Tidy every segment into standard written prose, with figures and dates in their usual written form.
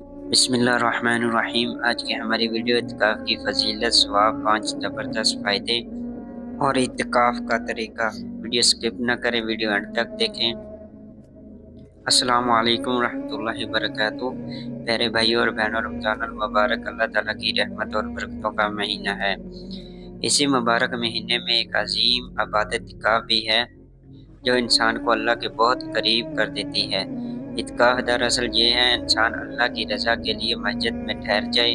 बिस्मिल्लाहिर्रहमानिर्रहीम। आज की हमारी वीडियो इत्काफ की फजीलत, सवाब, 5 ज़बरदस्त फ़ायदे और इत्काफ का तरीका। वीडियो स्किप न करें, वीडियो अंत तक देखें। अस्सलामु अलैकुम रहमतुल्लाहि वबरकातुहू। प्यारे भाइयों और बहनों, रमज़ान मुबारक अल्लाह ताला की रहमत और बरकतों का महीना है। इसी मुबारक महीने में एक अजीम इबादत इत्काफ भी है जो इंसान को अल्लाह के बहुत करीब कर देती है। इत्काफ दरअसल ये है, इंसान अल्लाह की रज़ा के लिए मस्जिद में ठहर जाए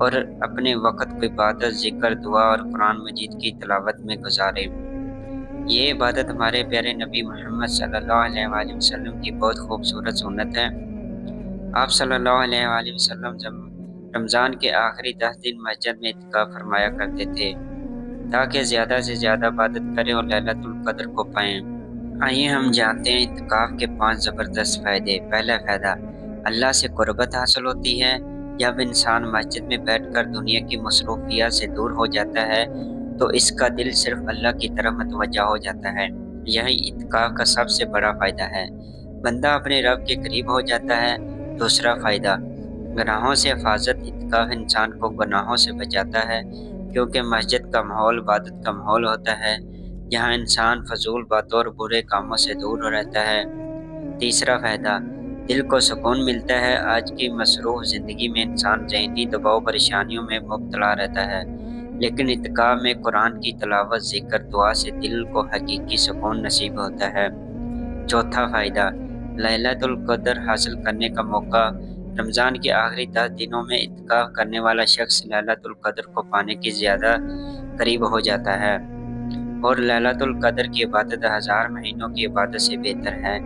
और अपने वक़्त को इबादत, ज़िक्र, दुआ और कुरान मजीद की तिलावत में गुजारे। ये इबादत हमारे प्यारे नबी मोहम्मद सल्लल्लाहु अलैहि वसल्लम की बहुत खूबसूरत सुन्नत है। आप सल्लल्लाहु अलैहि वसल्लम जब रमज़ान के आखिरी 10 दिन मस्जिद में इत्काफ फरमाया करते थे ताकि ज़्यादा से ज़्यादा इबादत करें और लैलतुल क़द्र को पाएँ। आइए हम जानते हैं इत्काफ के 5 ज़बरदस्त फ़ायदे। पहला फ़ायदा, अल्लाह से क़ुरबत हासिल होती है। जब इंसान मस्जिद में बैठकर दुनिया की मसरूफियत से दूर हो जाता है तो इसका दिल सिर्फ अल्लाह की तरफ मतवज्जा हो जाता है। यही इत्काफ का सबसे बड़ा फ़ायदा है, बंदा अपने रब के करीब हो जाता है। दूसरा फ़ायदा, गुनाहों से हिफाजत। इत्काफ इंसान को गुनाहों से बचाता है क्योंकि मस्जिद का माहौल इबादत का माहौल होता है जहाँ इंसान फजूल बातों और बुरे कामों से दूर रहता है। तीसरा फ़ायदा, दिल को सुकून मिलता है। आज की मसरूफ़ ज़िंदगी में इंसान ज़हनी दबाव, परेशानियों में मुब्तला रहता है, लेकिन इत्काफ में कुरान की तिलावत, ज़िक्र, दुआ से दिल को हकीकी सुकून नसीब होता है। चौथा फ़ायदा, लैलतुल क़द्र हासिल करने का मौका। रमज़ान के आखिरी 10 दिनों में इत्काफ करने वाला शख्स लैलतुल क़द्र को पाने की ज़्यादा करीब हो जाता है और लैलतुल क़द्र की इबादत 1000 महीनों की इबादत से बेहतर है।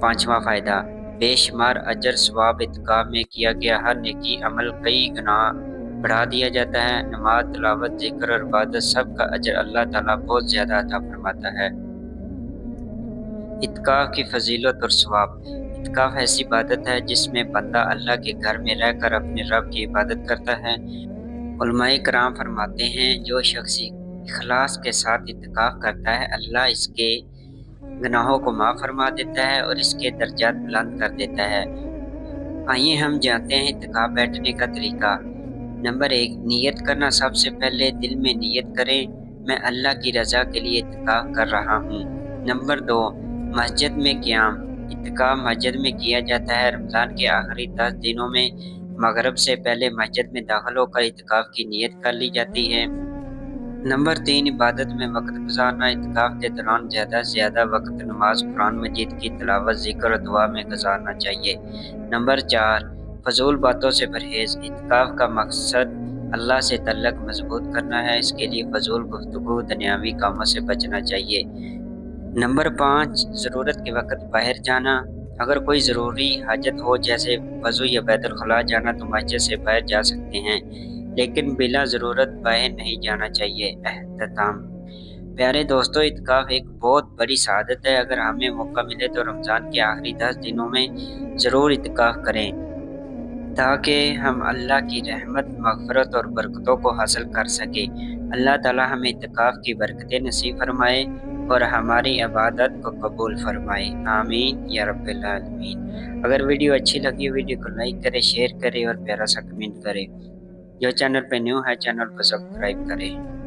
पाँचवा फ़ायदा, बेशुमार अजर सवाब। इत्काफ में किया गया हर नेकी अमल कई गुना बढ़ा दिया जाता है। नमाज, तिलावत, ज़िक्र और इबादत सब का अजर अल्लाह ताला बहुत ज़्यादा अता फरमाता है। इत्काफ की फजीलत और सवाब। इत्काफ ऐसी इबादत है जिसमें बंदा अल्लाह के घर में रहकर अपने रब की इबादत करता है। उलमाए कराम फरमाते हैं, जो शख्स इखलास के साथ इत्काफ करता है, अल्लाह इसके गुनाहों को माफ़ फरमा देता है और इसके दर्जात बुलंद कर देता है। आइए हम जानते हैं इत्काफ बैठने का तरीका। नंबर 1, नियत करना। सबसे पहले दिल में नियत करें, मैं अल्लाह की रज़ा के लिए इत्काफ कर रहा हूँ। नंबर 2, मस्जिद में क़याम। इत्काफ मस्जिद में किया जाता है। रमज़ान के आखिरी 10 दिनों में मगरिब से पहले मस्जिद में दाखिल होकर इत्काफ की नियत कर ली जाती है। नंबर 3, इबादत में वक़्त गुज़ारना। इत्काफ के दौरान ज़्यादा से ज़्यादा वक़्त नमाज, कुरान मजीद की तिलावत, ज़िक्र और दुआ में गुज़ारना चाहिए। नंबर 4, फ़ज़ूल बातों से परहेज़। इत्काफ का मकसद अल्लाह से तल्लुक़ मज़बूत करना है, इसके लिए फ़ज़ूल गुफ्तगू, दुनियावी कामों से बचना चाहिए। नंबर 5, ज़रूरत के वक़्त बाहर जाना। अगर कोई ज़रूरी हाजत हो जैसे वज़ू या बैतुल ख़ला जाना तो मस्जिद से बाहर जा सकते हैं, लेकिन बिला ज़रूरत बाहर नहीं जाना चाहिए। एहतिताम। प्यारे दोस्तों, इत्काफ एक बहुत बड़ी सआदत है। अगर हमें मौका मिले तो रमज़ान के आखिरी 10 दिनों में ज़रूर इत्काफ करें ताकि हम अल्लाह की रहमत, मग़फ़िरत और बरकतों को हासिल कर सकें। अल्लाह ताला हमें इत्काफ की बरकतें नसीब फरमाए और हमारी इबादत को कबूल फरमाए। आमीन या रब्बिल आलमीन। अगर वीडियो अच्छी लगी, वीडियो को लाइक करें, शेयर करें और प्यारा सा कमेंट करें। जो चैनल पे न्यू है, चैनल को सब्सक्राइब करें।